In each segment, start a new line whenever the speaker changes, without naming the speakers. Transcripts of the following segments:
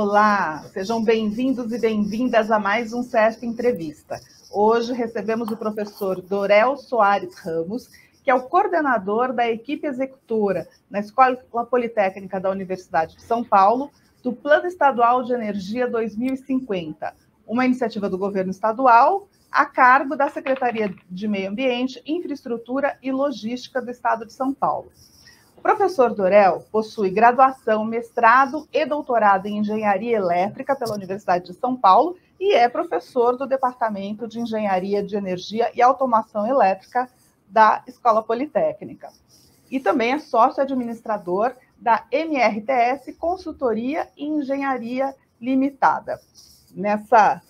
Olá, sejam bem-vindos e bem-vindas a mais um CESP Entrevista. Hoje recebemos o professor Dorel Soares Ramos, que é o coordenador da equipe executora na Escola Politécnica da Universidade de São Paulo, do Plano Estadual de Energia 2050, uma iniciativa do governo estadual a cargo da Secretaria de Meio Ambiente, Infraestrutura e Logística do Estado de São Paulo. O professor Dorel possui graduação, mestrado e doutorado em Engenharia Elétrica pela Universidade de São Paulo e é professor do Departamento de Engenharia de Energia e Automação Elétrica da Escola Politécnica. E também é sócio-administrador da MRTS Consultoria e Engenharia Limitada. Nessa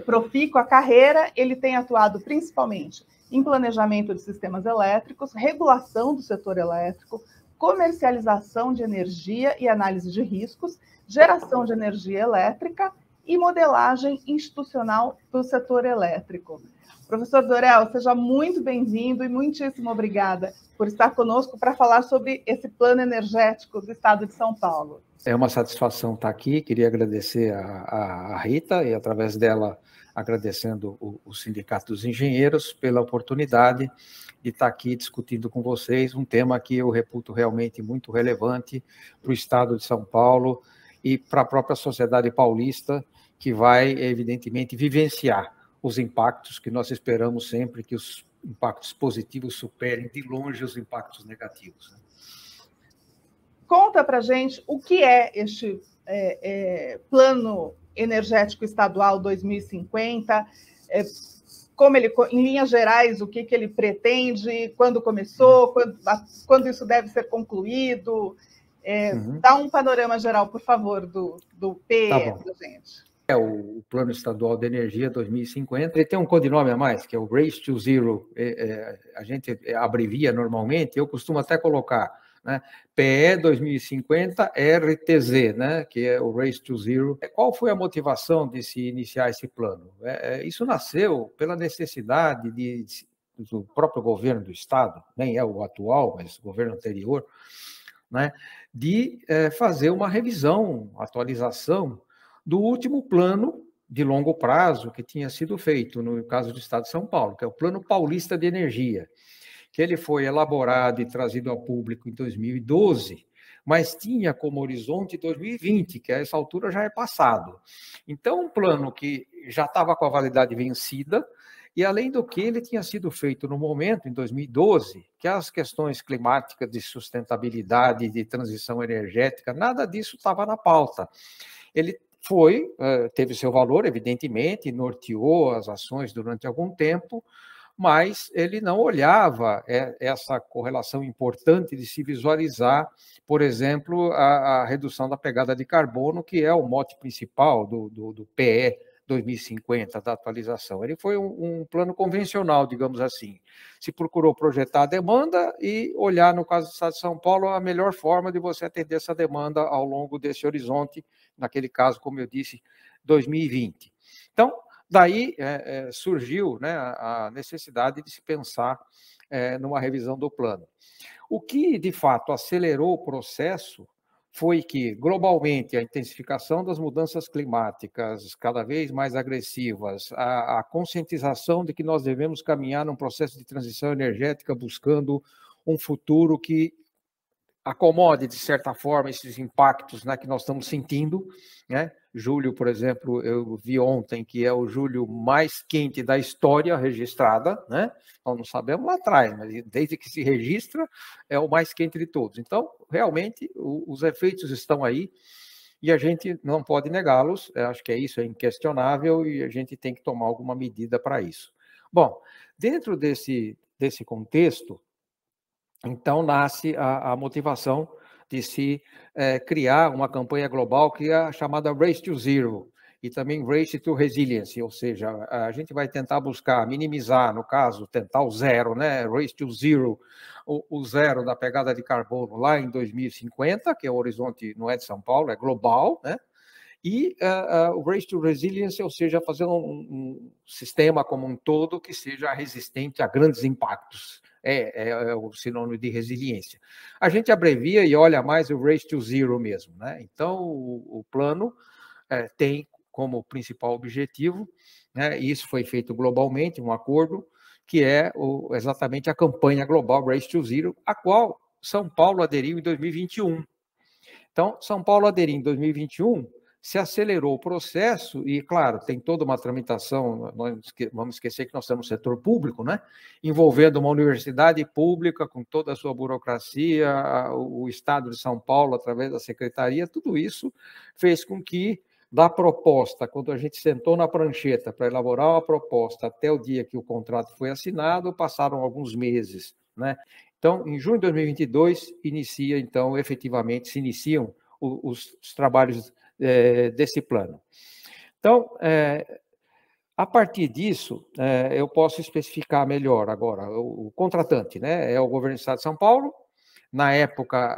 profícua carreira, ele tem atuado principalmente em planejamento de sistemas elétricos, regulação do setor elétrico, comercialização de energia e análise de riscos, geração de energia elétrica e modelagem institucional do setor elétrico. Professor Dorel, seja muito bem-vindo e muitíssimo obrigada por estar conosco para falar sobre esse plano energético do Estado de São Paulo.
É uma satisfação estar aqui, queria agradecer a Rita e, através dela, agradecendo o Sindicato dos Engenheiros pela oportunidade de estar aqui discutindo com vocês um tema que eu reputo realmente muito relevante para o Estado de São Paulo e para a própria sociedade paulista, que vai, evidentemente, vivenciar os impactos que nós esperamos sempre que os impactos positivos superem de longe os impactos negativos.
Conta para a gente o que é este Plano Energético Estadual 2050, como ele, em linhas gerais, o que ele pretende, quando começou, quando isso deve ser concluído. Dá um panorama geral, por favor, do PE para a gente.
O Plano Estadual de Energia 2050, ele tem um codinome a mais, que é o Race to Zero. A gente abrevia normalmente, eu costumo até colocar, né, PE 2050 RTZ, né, que é o Race to Zero. Qual foi a motivação de se iniciar esse plano? Isso nasceu pela necessidade do próprio governo do Estado, nem é o atual, mas o governo anterior, né, de fazer uma revisão, atualização do último plano de longo prazo que tinha sido feito no caso do Estado de São Paulo, que é o Plano Paulista de Energia, que ele foi elaborado e trazido ao público em 2012, mas tinha como horizonte 2020, que a essa altura já é passado. Então, um plano que já estava com a validade vencida, e além do que ele tinha sido feito no momento, em 2012, que as questões climáticas de sustentabilidade, de transição energética, nada disso estava na pauta. Ele teve seu valor, evidentemente, norteou as ações durante algum tempo, mas ele não olhava essa correlação importante de se visualizar, por exemplo, a redução da pegada de carbono, que é o mote principal do PE 2050, da atualização. Ele foi um plano convencional, digamos assim. Se procurou projetar a demanda e olhar, no caso do Estado de São Paulo, a melhor forma de você atender essa demanda ao longo desse horizonte, naquele caso, como eu disse, 2020. Então, daí surgiu, né, a necessidade de se pensar numa revisão do plano. O que, de fato, acelerou o processo foi que, globalmente, a intensificação das mudanças climáticas cada vez mais agressivas, a conscientização de que nós devemos caminhar num processo de transição energética buscando um futuro que acomode, de certa forma, esses impactos, né, que nós estamos sentindo, né? Julho, por exemplo, eu vi ontem que é o julho mais quente da história registrada, né? Nós não sabemos lá atrás, mas desde que se registra, é o mais quente de todos. Então, realmente, os efeitos estão aí e a gente não pode negá-los. Acho que isso é inquestionável e a gente tem que tomar alguma medida para isso. Bom, dentro desse contexto, então, nasce a motivação de se criar uma campanha global que é a chamada Race to Zero e também Race to Resilience, ou seja, a gente vai tentar buscar minimizar, no caso, tentar o zero, né? Race to Zero, o zero da pegada de carbono lá em 2050, que é o horizonte, não é de São Paulo, é global, né? E o Race to Resilience, ou seja, fazer um sistema como um todo que seja resistente a grandes impactos é o sinônimo de resiliência. A gente abrevia e olha mais o Race to Zero mesmo, né? Então, o plano tem como principal objetivo, né, e isso foi feito globalmente, um acordo, que é exatamente a campanha global Race to Zero, a qual São Paulo aderiu em 2021. Então, São Paulo aderiu em 2021, se acelerou o processo e, claro, tem toda uma tramitação, nós vamos esquecer que nós estamos no setor público, né? Envolvendo uma universidade pública com toda a sua burocracia, o Estado de São Paulo, através da secretaria, tudo isso fez com que, da proposta, quando a gente sentou na prancheta para elaborar uma proposta até o dia que o contrato foi assinado, passaram alguns meses, né? Então, em junho de 2022, efetivamente, se iniciam os trabalhos desse plano. Então, a partir disso, eu posso especificar melhor agora. O contratante, né, é o governo do Estado de São Paulo, na época,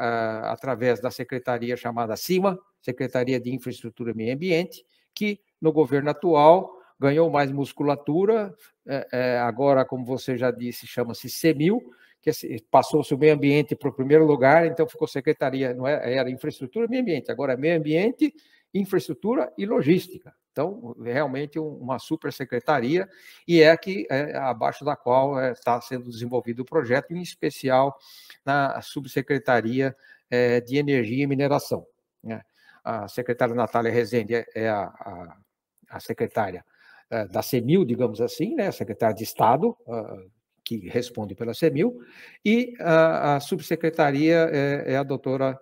através da secretaria chamada CIMA, Secretaria de Infraestrutura e Meio Ambiente, que no governo atual ganhou mais musculatura, agora, como você já disse, chama-se CEMIL, que passou-se o meio ambiente para o primeiro lugar, então ficou secretaria, não era infraestrutura e meio ambiente, agora é meio ambiente, infraestrutura e logística. Então, realmente uma super secretaria, e aqui abaixo da qual está sendo desenvolvido o projeto, em especial na subsecretaria de Energia e Mineração, né? A secretária Natália Rezende é a secretária da CEMIL, digamos assim, né? A secretária de Estado, que responde pela CEMIL, e a subsecretaria é a doutora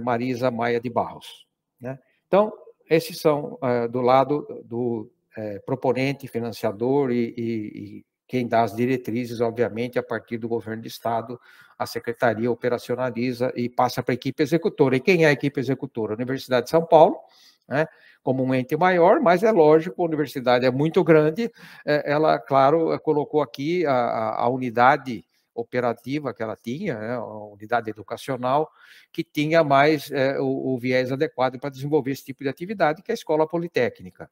Marisa Maia de Barros, né? Então, esses são do lado do proponente, financiador e quem dá as diretrizes, obviamente, a partir do governo do Estado, a secretaria operacionaliza e passa para a equipe executora. E quem é a equipe executora? A Universidade de São Paulo, né, como um ente maior, mas é lógico, a universidade é muito grande, ela, claro, colocou aqui a unidade operativa que ela tinha, né, a unidade educacional, que tinha mais o viés adequado para desenvolver esse tipo de atividade, que é a Escola Politécnica.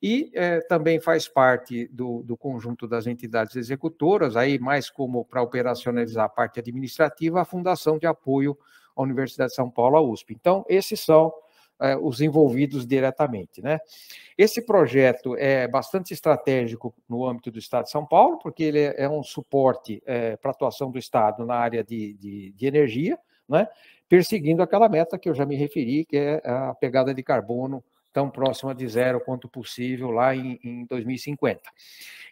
E também faz parte do conjunto das entidades executoras, aí mais como para operacionalizar a parte administrativa, a Fundação de Apoio à Universidade de São Paulo, a USP. Então, esses são os envolvidos diretamente, né? Esse projeto é bastante estratégico no âmbito do Estado de São Paulo, porque ele é um suporte para a atuação do Estado na área de energia, né? Perseguindo aquela meta que eu já me referi, que é a pegada de carbono tão próxima de zero quanto possível lá em 2050.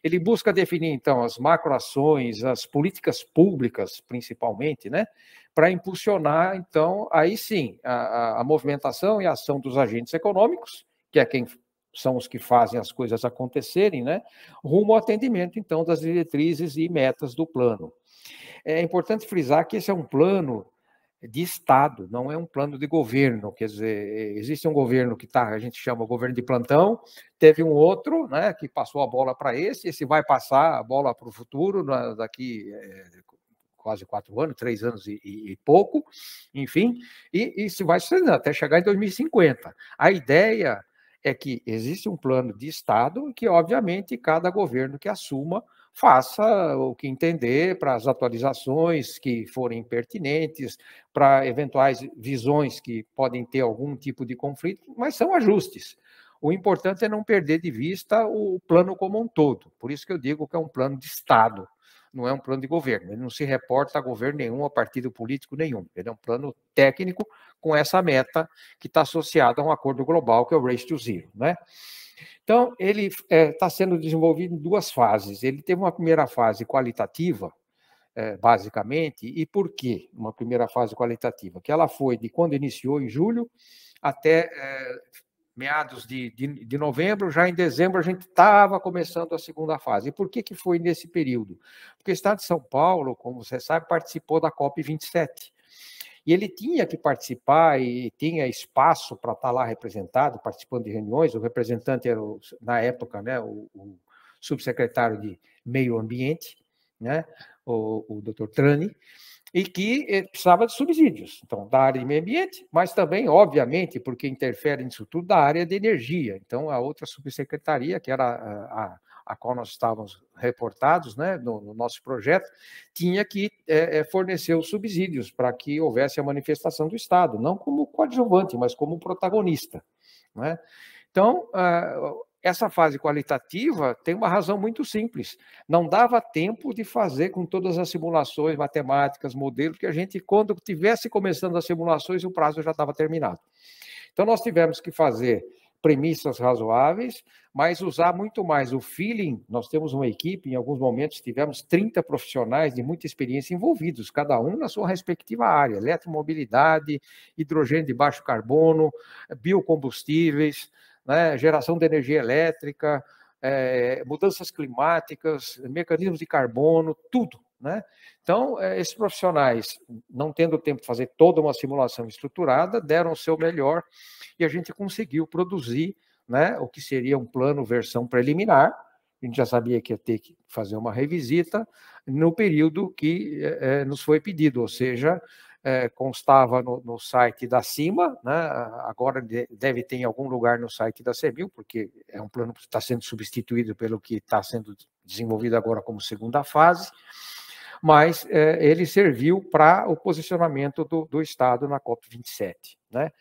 Ele busca definir, então, as macroações, as políticas públicas, principalmente, né, para impulsionar, então, aí sim, a movimentação e a ação dos agentes econômicos, que é quem são os que fazem as coisas acontecerem, né, rumo ao atendimento, então, das diretrizes e metas do plano. É importante frisar que esse é um plano de Estado, não é um plano de governo, quer dizer, existe um governo que a gente chama governo de plantão, teve um outro, né, que passou a bola para esse vai passar a bola para o futuro, daqui quase 4 anos, 3 anos e pouco, enfim, e se vai sucedendo até chegar em 2050. A ideia é que existe um plano de Estado que, obviamente, cada governo que assuma faça o que entender para as atualizações que forem pertinentes, para eventuais visões que podem ter algum tipo de conflito, mas são ajustes. O importante é não perder de vista o plano como um todo. Por isso que eu digo que é um plano de Estado, não é um plano de governo. Ele não se reporta a governo nenhum, a partido político nenhum. Ele é um plano técnico com essa meta que está associada a um acordo global, que é o Race to Zero, né? Então, ele está sendo desenvolvido em 2 fases. Ele teve uma primeira fase qualitativa, basicamente, e por quê uma primeira fase qualitativa? Que ela foi de quando iniciou, em julho, até meados de novembro, já em dezembro a gente estava começando a segunda fase. E por que foi nesse período? Porque o Estado de São Paulo, como você sabe, participou da COP27. E ele tinha que participar e tinha espaço para estar lá representado, participando de reuniões. O representante era, na época, né, o subsecretário de Meio Ambiente, né, o Dr. Trani, e que precisava de subsídios, então, da área de meio ambiente, mas também, obviamente, porque interfere nisso tudo, da área de energia. Então, a outra subsecretaria, que era a qual nós estávamos reportados, né, no nosso projeto, tinha que fornecer os subsídios para que houvesse a manifestação do Estado, não como coadjuvante, mas como protagonista, né? Então, essa fase qualitativa tem uma razão muito simples. Não dava tempo de fazer com todas as simulações matemáticas, modelos, que a gente, quando tivesse começando as simulações, o prazo já estava terminado. Então, nós tivemos que fazer premissas razoáveis, mas usar muito mais o feeling. Nós temos uma equipe, em alguns momentos tivemos 30 profissionais de muita experiência envolvidos, cada um na sua respectiva área, eletromobilidade, hidrogênio de baixo carbono, biocombustíveis, né, geração de energia elétrica, mudanças climáticas, mecanismos de carbono, tudo, né? Então, esses profissionais, não tendo tempo de fazer toda uma simulação estruturada, deram o seu melhor e a gente conseguiu produzir, né, o que seria um plano versão preliminar. A gente já sabia que ia ter que fazer uma revisita no período que nos foi pedido, ou seja, constava no site da CIMA, né? Agora deve ter em algum lugar no site da CEMIL, porque é um plano que está sendo substituído pelo que está sendo desenvolvido agora como segunda fase, mas ele serviu para o posicionamento do Estado na COP27. Né?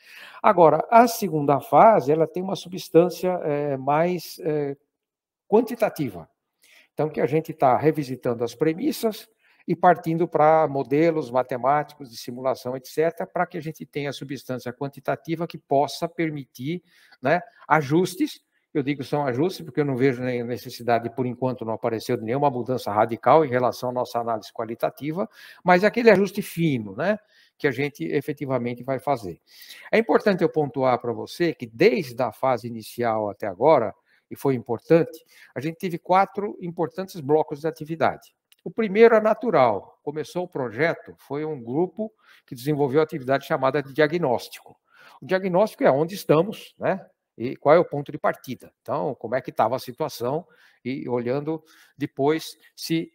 Agora, a segunda fase ela tem uma substância mais quantitativa. Então, que a gente está revisitando as premissas e partindo para modelos matemáticos de simulação, etc., para que a gente tenha substância quantitativa que possa permitir, né, ajustes. Eu digo são ajustes porque eu não vejo nenhuma necessidade, por enquanto não apareceu nenhuma mudança radical em relação à nossa análise qualitativa, mas aquele ajuste fino, né, que a gente efetivamente vai fazer. É importante eu pontuar para você que desde a fase inicial até agora, e foi importante, a gente teve 4 importantes blocos de atividade. O primeiro é natural. Começou o projeto, foi um grupo que desenvolveu a atividade chamada de diagnóstico. O diagnóstico é onde estamos, né? E qual é o ponto de partida. Então, como é que estava a situação e olhando depois se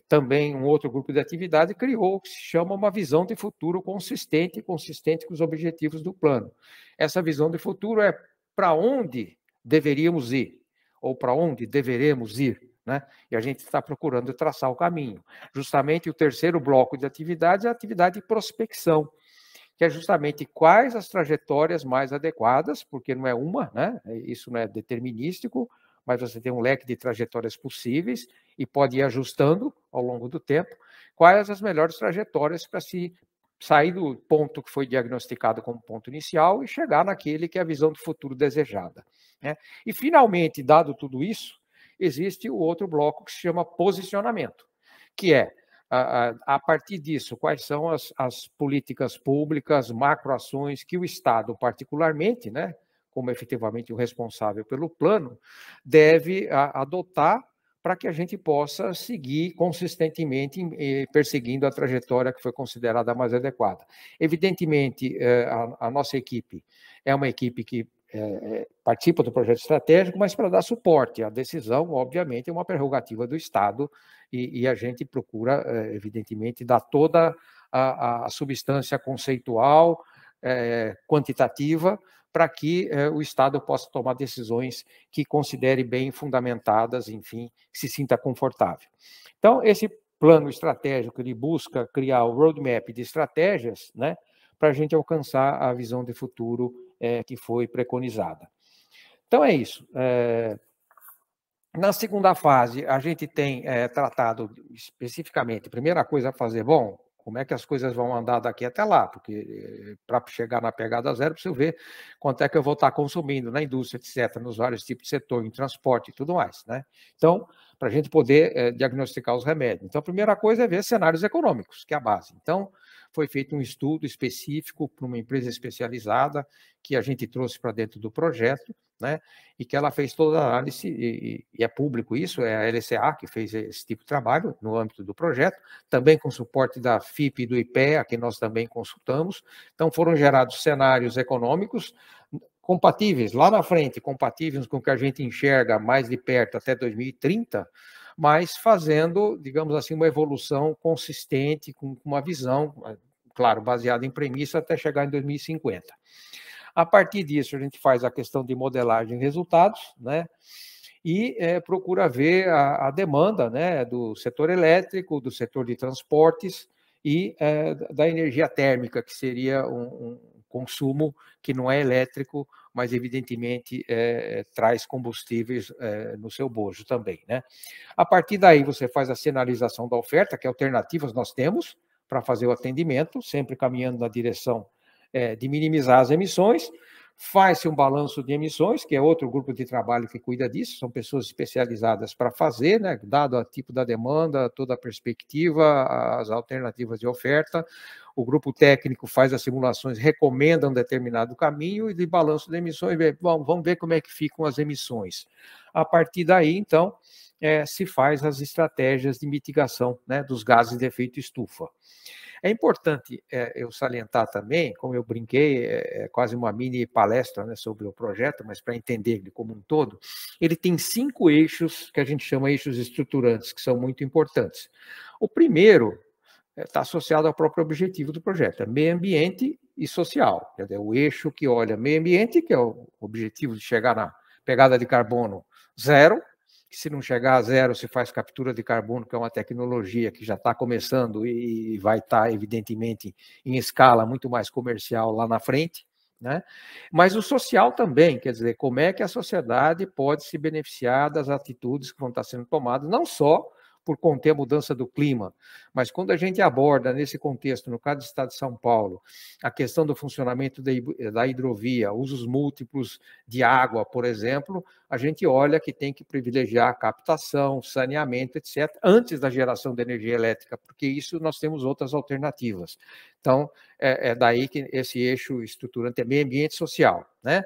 também um outro grupo de atividade criou o que se chama uma visão de futuro consistente com os objetivos do plano. Essa visão de futuro é para onde deveríamos ir ou para onde deveremos ir. Né? E a gente está procurando traçar o caminho. Justamente o terceiro bloco de atividades é a atividade de prospecção, que é justamente quais as trajetórias mais adequadas, porque não é uma, né? Isso não é determinístico, mas você tem um leque de trajetórias possíveis e pode ir ajustando ao longo do tempo, quais as melhores trajetórias para se sair do ponto que foi diagnosticado como ponto inicial e chegar naquele que é a visão do futuro desejada. Né? E, finalmente, dado tudo isso, existe o outro bloco que se chama posicionamento, que é, a partir disso, quais são as políticas públicas, macroações que o Estado, particularmente, né, como efetivamente o responsável pelo plano, deve adotar para que a gente possa seguir consistentemente perseguindo a trajetória que foi considerada a mais adequada. Evidentemente, a nossa equipe é uma equipe que participa do projeto estratégico, mas para dar suporte. A decisão, obviamente, é uma prerrogativa do Estado e a gente procura, evidentemente, dar toda a substância conceitual, quantitativa, para que o Estado possa tomar decisões que considere bem fundamentadas, enfim, que se sinta confortável. Então, esse plano estratégico, ele busca criar o roadmap de estratégias, né, para a gente alcançar a visão de futuro que foi preconizada. Então, é isso. Na segunda fase, a gente tem tratado especificamente, primeira coisa a fazer, bom, como é que as coisas vão andar daqui até lá, porque para chegar na pegada zero, preciso ver quanto é que eu vou estar consumindo na indústria, etc., nos vários tipos de setor, em transporte e tudo mais, né? Então, para a gente poder diagnosticar os remédios. Então, a primeira coisa é ver cenários econômicos, que é a base. Então, foi feito um estudo específico para uma empresa especializada que a gente trouxe para dentro do projeto, né? E que ela fez toda a análise, e é público isso, é a LCA que fez esse tipo de trabalho no âmbito do projeto, também com suporte da FIP e do IPEA, que nós também consultamos. Então, foram gerados cenários econômicos compatíveis, lá na frente, compatíveis com o que a gente enxerga mais de perto até 2030, mas fazendo, digamos assim, uma evolução consistente, com uma visão, claro, baseada em premissa, até chegar em 2050. A partir disso, a gente faz a questão de modelagem de resultados, né? e procura ver a demanda, né, do setor elétrico, do setor de transportes e da energia térmica, que seria um consumo que não é elétrico, mas evidentemente traz combustíveis no seu bojo também, né? A partir daí você faz a sinalização da oferta, que alternativas nós temos para fazer o atendimento, sempre caminhando na direção de minimizar as emissões. Faz-se um balanço de emissões, que é outro grupo de trabalho que cuida disso, são pessoas especializadas para fazer, né, dado o tipo da demanda, toda a perspectiva, as alternativas de oferta. O grupo técnico faz as simulações, recomenda um determinado caminho e de balanço de emissões, vamos ver como é que ficam as emissões. A partir daí, então, se faz as estratégias de mitigação, né, dos gases de efeito estufa. É importante eu salientar também, como eu brinquei, quase uma mini palestra, né, sobre o projeto, mas para entender ele como um todo, ele tem 5 eixos que a gente chama eixos estruturantes, que são muito importantes. O primeiro está associado ao próprio objetivo do projeto, é meio ambiente e social. Quer dizer, o eixo que olha meio ambiente, que é o objetivo de chegar na pegada de carbono zero, que se não chegar a zero, se faz captura de carbono, que é uma tecnologia que já está começando e vai estar, evidentemente, em escala muito mais comercial lá na frente, né? Mas o social também, quer dizer, como é que a sociedade pode se beneficiar das atitudes que vão estar sendo tomadas, não só por conter a mudança do clima, mas quando a gente aborda nesse contexto, no caso do Estado de São Paulo, a questão do funcionamento da hidrovia, usos múltiplos de água, por exemplo, a gente olha que tem que privilegiar a captação, saneamento, etc., antes da geração de energia elétrica, porque isso nós temos outras alternativas. Então, é daí que esse eixo estruturante é meio ambiente social, né?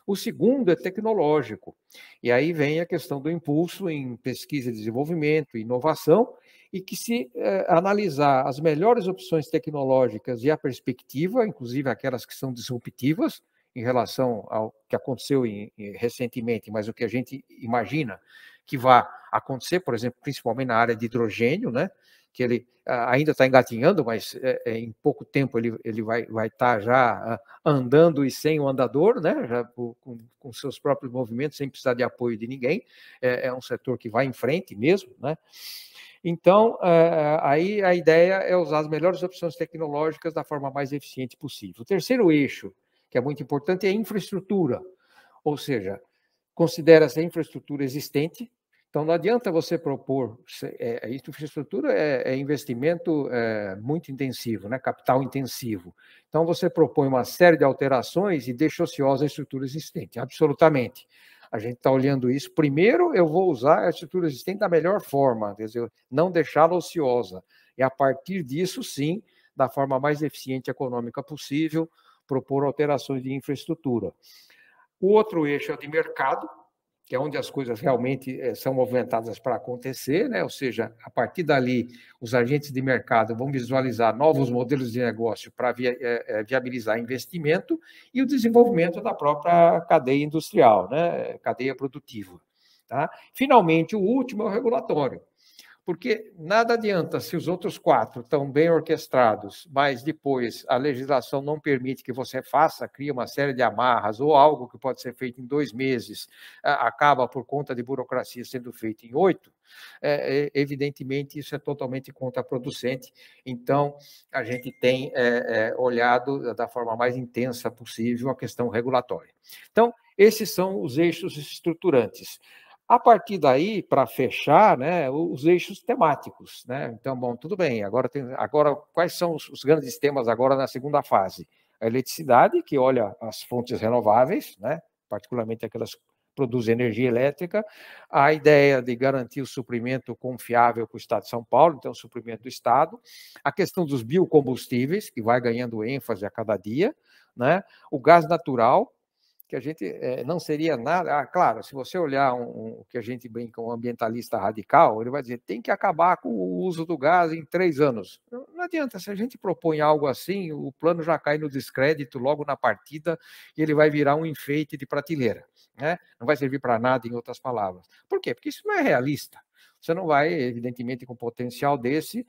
O segundo é tecnológico, e aí vem a questão do impulso em pesquisa e desenvolvimento, inovação, e que se analisar as melhores opções tecnológicas e a perspectiva, inclusive aquelas que são disruptivas, em relação ao que aconteceu recentemente, mas o que a gente imagina que vai acontecer, por exemplo, principalmente na área de hidrogênio, né? Que ele ainda está engatinhando, mas em pouco tempo ele vai estar já andando e sem o andador, né? Já com seus próprios movimentos, sem precisar de apoio de ninguém. É um setor que vai em frente mesmo, né? Então, aí a ideia é usar as melhores opções tecnológicas da forma mais eficiente possível. O terceiro eixo, que é muito importante, é a infraestrutura, ou seja, considera essa infraestrutura existente. Então, não adianta você propor, infraestrutura é investimento muito intensivo, né? Capital intensivo. Então, você propõe uma série de alterações e deixa ociosa a estrutura existente, absolutamente. A gente está olhando isso. Primeiro, eu vou usar a estrutura existente da melhor forma, quer dizer, não deixá-la ociosa. E, a partir disso, sim, da forma mais eficiente e econômica possível, propor alterações de infraestrutura. O outro eixo é o de mercado, que é onde as coisas realmente são movimentadas para acontecer, né? Ou seja, a partir dali, os agentes de mercado vão visualizar novos modelos de negócio para viabilizar investimento e o desenvolvimento da própria cadeia industrial, né? Cadeia produtiva. Tá? Finalmente, o último é o regulatório. Porque nada adianta se os outros 4 estão bem orquestrados, mas depois a legislação não permite que você faça, cria uma série de amarras, ou algo que pode ser feito em 2 meses, acaba por conta de burocracia sendo feito em 8, evidentemente isso é totalmente contraproducente. Então, a gente tem olhado da forma mais intensa possível a questão regulatória. Então, esses são os eixos estruturantes. A partir daí, para fechar, né, os eixos temáticos, né? Então, bom, tudo bem. Agora, quais são os grandes temas agora na segunda fase? A eletricidade, que olha as fontes renováveis, né? Particularmente aquelas que produzem energia elétrica. A ideia de garantir o suprimento confiável para o Estado de São Paulo, então, o suprimento do Estado. A questão dos biocombustíveis, que vai ganhando ênfase a cada dia, né? O gás natural, que a gente não seria nada. Claro, se você olhar o que a gente brinca, um ambientalista radical, ele vai dizer tem que acabar com o uso do gás em 3 anos. Não adianta, se a gente propõe algo assim, o plano já cai no descrédito logo na partida e ele vai virar um enfeite de prateleira, né? Não vai servir para nada, em outras palavras. Por quê? Porque isso não é realista. Você não vai, evidentemente, com potencial desse,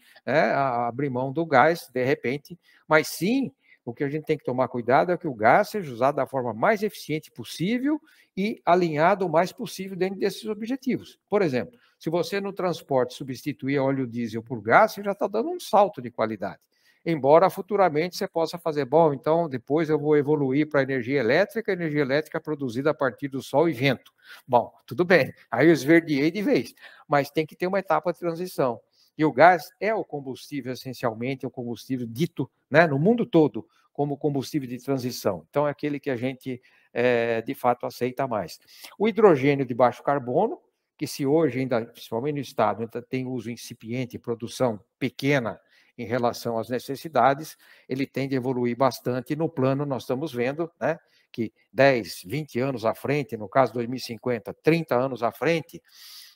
abrir mão do gás, de repente, mas sim O que a gente tem que tomar cuidado é que o gás seja usado da forma mais eficiente possível e alinhado o mais possível dentro desses objetivos. Por exemplo, se você no transporte substituir óleo diesel por gás, você já está dando um salto de qualidade. Embora futuramente você possa fazer, bom, então depois eu vou evoluir para energia elétrica produzida a partir do sol e vento. Bom, tudo bem, aí eu esverdeei de vez, mas tem que ter uma etapa de transição. E o gás é o combustível, essencialmente, é o combustível dito, né, no mundo todo como combustível de transição. Então, é aquele que a gente, de fato, aceita mais. O hidrogênio de baixo carbono, que se hoje ainda, principalmente no estado, ainda tem uso incipiente, produção pequena em relação às necessidades, ele tende a evoluir bastante. No plano, nós estamos vendo, né, que 10, 20 anos à frente, no caso 2050, 30 anos à frente,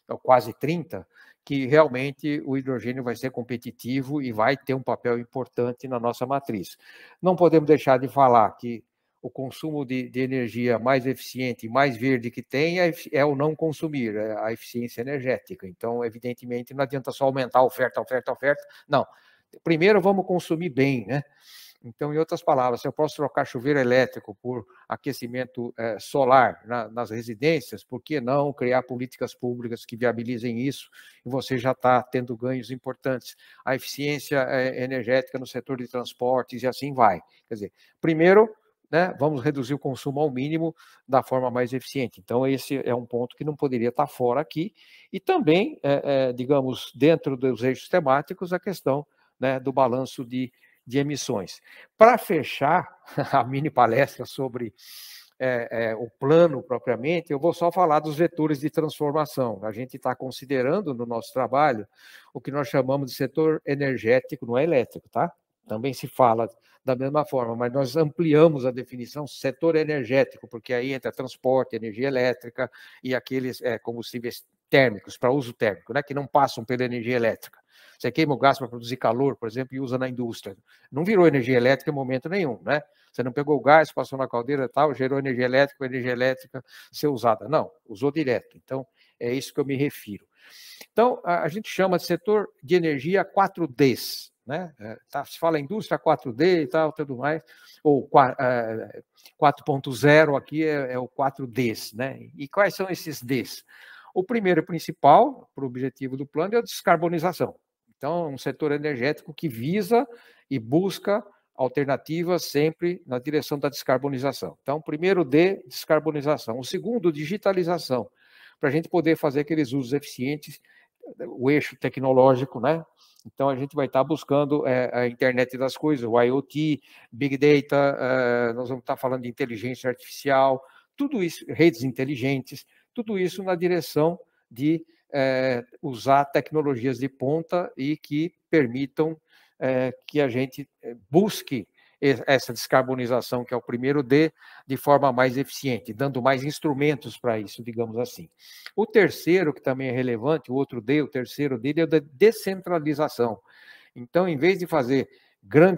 ou quase 30, que realmente o hidrogênio vai ser competitivo e vai ter um papel importante na nossa matriz. Não podemos deixar de falar que o consumo de energia mais eficiente e mais verde que tem é o não consumir, é a eficiência energética. Então, evidentemente, não adianta só aumentar a oferta. Não. Primeiro, vamos consumir bem, né? Então, em outras palavras, se eu posso trocar chuveiro elétrico por aquecimento solar nas residências, por que não criar políticas públicas que viabilizem isso? E você já está tendo ganhos importantes. A eficiência energética no setor de transportes e assim vai. Quer dizer, primeiro, né, vamos reduzir o consumo ao mínimo da forma mais eficiente. Então, esse é um ponto que não poderia estar fora aqui. E também, digamos, dentro dos eixos temáticos, a questão, né, do balanço de emissões. Para fechar a mini palestra sobre o plano propriamente, eu vou só falar dos vetores de transformação. A gente está considerando no nosso trabalho o que nós chamamos de setor energético, não é elétrico, tá? Também se fala da mesma forma, mas nós ampliamos a definição setor energético, porque aí entra transporte, energia elétrica e aqueles combustíveis térmicos, para uso térmico, né, que não passam pela energia elétrica. Você queima o gás para produzir calor, por exemplo, e usa na indústria. Não virou energia elétrica em momento nenhum, né? Você não pegou o gás, passou na caldeira e tal, gerou energia elétrica ser usada. Não, usou direto. Então, é isso que eu me refiro. Então, a gente chama de setor de energia 4Ds, né? Se fala indústria 4D e tal, tudo mais, ou 4.0 aqui é o 4Ds, né? E quais são esses Ds? O primeiro principal, para o objetivo do plano, é a descarbonização. Então, um setor energético que visa e busca alternativas sempre na direção da descarbonização. Então, primeiro D, descarbonização. O segundo, digitalização, para a gente poder fazer aqueles usos eficientes, o eixo tecnológico, né? Então, a gente vai estar buscando a internet das coisas, o IoT, Big Data, nós vamos estar falando de inteligência artificial, tudo isso, redes inteligentes, tudo isso na direção de usar tecnologias de ponta e que permitam que a gente busque essa descarbonização, que é o primeiro D, de forma mais eficiente, dando mais instrumentos para isso, digamos assim. O terceiro, que também é relevante, o outro D, o terceiro dele é o da descentralização. Então, em vez de fazer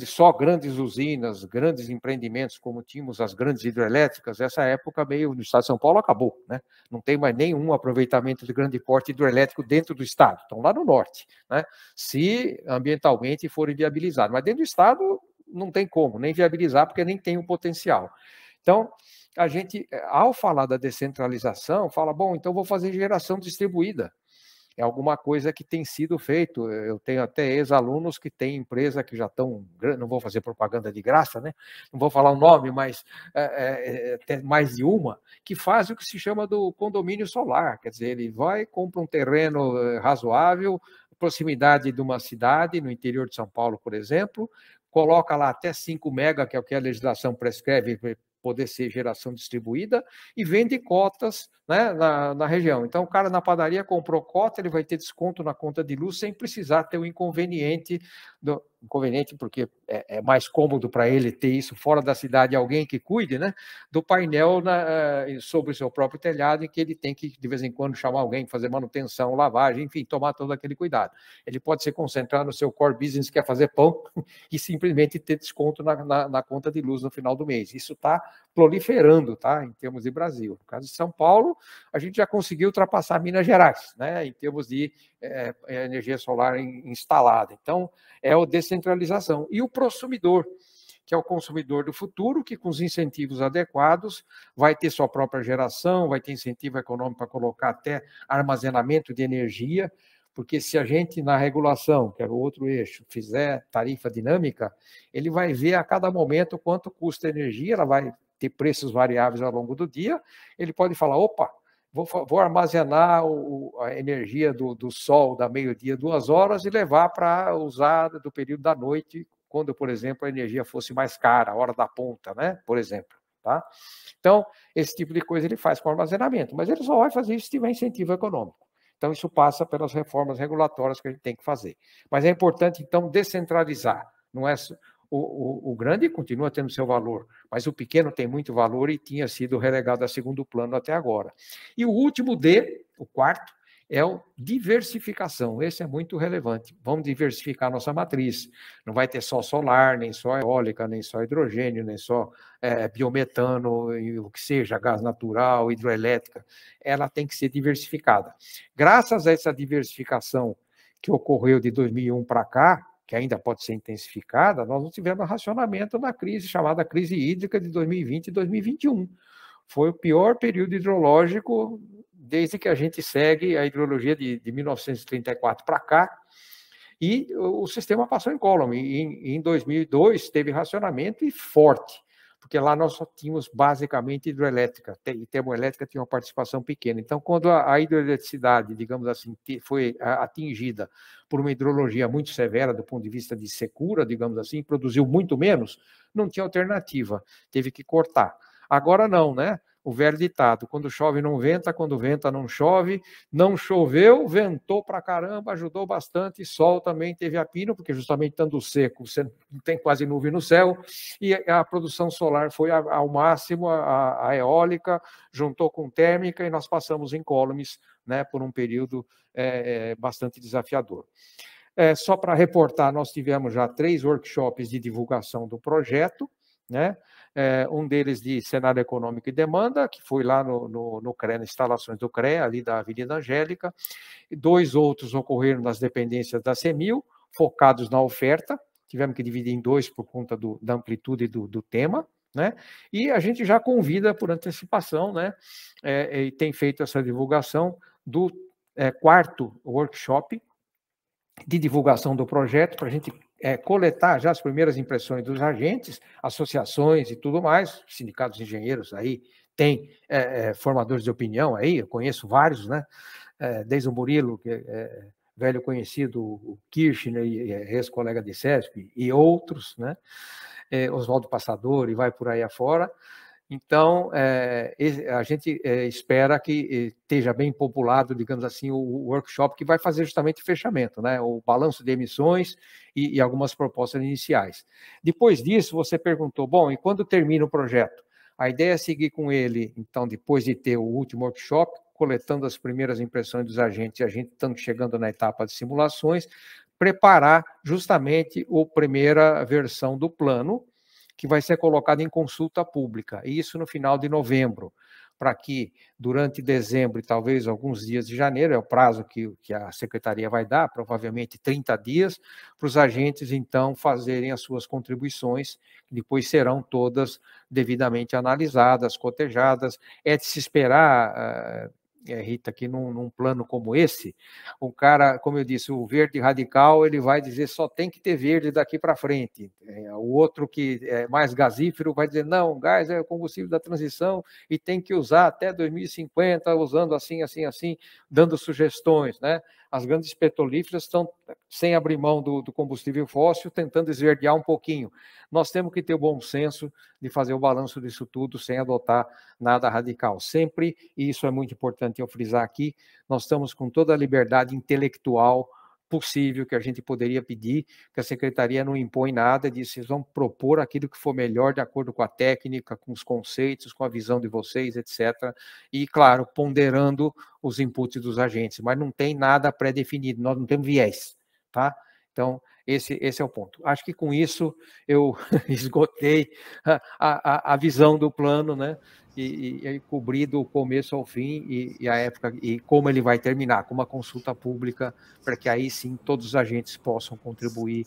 só grandes usinas, grandes empreendimentos, como tínhamos as grandes hidrelétricas, essa época meio no estado de São Paulo acabou, né? Não tem mais nenhum aproveitamento de grande porte hidrelétrico dentro do estado, estão lá no norte, né? Se ambientalmente forem viabilizados, mas dentro do estado não tem como, nem viabilizar, porque nem tem o potencial. Então, a gente, ao falar da descentralização, fala, bom, então vou fazer geração distribuída. É alguma coisa que tem sido feito. Eu tenho até ex-alunos que têm empresa que já estão, não vou fazer propaganda de graça, né? Não vou falar o nome, mas tem mais de uma, que faz o que se chama do condomínio solar. Quer dizer, ele vai, compra um terreno razoável, proximidade de uma cidade, no interior de São Paulo, por exemplo, coloca lá até 5 mega, que é o que a legislação prescreve, poder ser geração distribuída, e vende cotas, né, na região. Então, o cara na padaria comprou cota, ele vai ter desconto na conta de luz sem precisar ter o inconveniente porque é mais cômodo para ele ter isso fora da cidade, alguém que cuide, né, do painel sobre o seu próprio telhado, em que ele tem que, de vez em quando, chamar alguém, fazer manutenção, lavagem, enfim, tomar todo aquele cuidado. Ele pode se concentrar no seu core business, que é fazer pão, e simplesmente ter desconto na conta de luz no final do mês. Isso está proliferando, tá, em termos de Brasil. No caso de São Paulo, a gente já conseguiu ultrapassar Minas Gerais, né, em termos de energia solar instalada. Então, é a descentralização. E o prosumidor, que é o consumidor do futuro, que com os incentivos adequados vai ter sua própria geração, vai ter incentivo econômico para colocar até armazenamento de energia, porque se a gente, na regulação, que é o outro eixo, fizer tarifa dinâmica, ele vai ver a cada momento quanto custa a energia, ela vai ter preços variáveis ao longo do dia, ele pode falar, opa, vou armazenar a energia do sol da meio-dia, 2 horas, e levar para usar do período da noite, quando, por exemplo, a energia fosse mais cara, a hora da ponta, né? Por exemplo. Tá? Então, esse tipo de coisa ele faz com armazenamento, mas ele só vai fazer isso se tiver incentivo econômico. Então, isso passa pelas reformas regulatórias que a gente tem que fazer. Mas é importante, então, descentralizar. Não é o grande continua tendo seu valor, mas o pequeno tem muito valor e tinha sido relegado a segundo plano até agora. E o último D, o quarto, é o diversificação. Esse é muito relevante. Vamos diversificar nossa matriz. Não vai ter só solar, nem só eólica, nem só hidrogênio, nem só biometano, o que seja, gás natural, hidroelétrica. Ela tem que ser diversificada. Graças a essa diversificação que ocorreu de 2001 para cá, que ainda pode ser intensificada, nós não tivemos racionamento na crise chamada crise hídrica de 2020 e 2021. Foi o pior período hidrológico desde que a gente segue a hidrologia de 1934 para cá, e o sistema passou incólume. Em 2002 teve racionamento e forte, porque lá nós só tínhamos basicamente hidroelétrica, e termoelétrica tinha uma participação pequena. Então, quando a hidroeletricidade, digamos assim, foi atingida por uma hidrologia muito severa do ponto de vista de secura, digamos assim, produziu muito menos, não tinha alternativa, teve que cortar. Agora não, né? O velho ditado, quando chove não venta, quando venta não chove, não choveu, ventou pra caramba, ajudou bastante, sol também teve a pino, porque justamente estando seco, você não tem quase nuvem no céu, e a produção solar foi ao máximo, a eólica juntou com térmica, e nós passamos incólumes, né, por um período bastante desafiador. Só para reportar, nós tivemos já 3 workshops de divulgação do projeto, né? Um deles de cenário econômico e demanda, que foi lá no CREA, nas instalações do CREA, ali da Avenida Angélica. 2 outros ocorreram nas dependências da CEMIL, focados na oferta, tivemos que dividir em 2 por conta da amplitude do tema, né? E a gente já convida por antecipação, né? E tem feito essa divulgação do 4º workshop de divulgação do projeto, para a gente coletar já as primeiras impressões dos agentes, associações e tudo mais, sindicatos de engenheiros aí, tem formadores de opinião aí, eu conheço vários, né? Desde o Murilo, que é velho conhecido, o Kirchner, ex-colega de CESP, e outros, né? Oswaldo Passador, e vai por aí afora. Então, a gente espera que esteja bem populado, digamos assim, o workshop que vai fazer justamente o fechamento, né? O balanço de emissões e algumas propostas iniciais. Depois disso, você perguntou, bom, e quando termina o projeto? A ideia é seguir com ele, então, depois de ter o último workshop, coletando as primeiras impressões dos agentes, e a gente estando chegando na etapa de simulações, preparar justamente a primeira versão do plano, que vai ser colocado em consulta pública, e isso no final de novembro, para que durante dezembro e talvez alguns dias de janeiro, é o prazo que a Secretaria vai dar, provavelmente 30 dias, para os agentes, então, fazerem as suas contribuições, que depois serão todas devidamente analisadas, cotejadas. É de se esperar, Rita, que num plano como esse, o cara, como eu disse, o verde radical, ele vai dizer só tem que ter verde daqui para frente. O outro que é mais gasífero vai dizer não, gás é o combustível da transição e tem que usar até 2050, usando assim, assim, assim, dando sugestões, né? As grandes petrolíferas estão sem abrir mão do combustível fóssil, tentando esverdear um pouquinho. Nós temos que ter o bom senso de fazer o balanço disso tudo sem adotar nada radical. Sempre, e isso é muito importante eu frisar aqui, nós estamos com toda a liberdade intelectual possível que a gente poderia pedir, que a Secretaria não impõe nada, diz vocês vão propor aquilo que for melhor de acordo com a técnica, com os conceitos, com a visão de vocês, etc. E, claro, ponderando os inputs dos agentes, mas não tem nada pré-definido, nós não temos viés, tá? Então, esse é o ponto. Acho que com isso eu esgotei a visão do plano, né? E cobrir do começo ao fim e a época e como ele vai terminar, com uma consulta pública, para que aí sim todos os agentes possam contribuir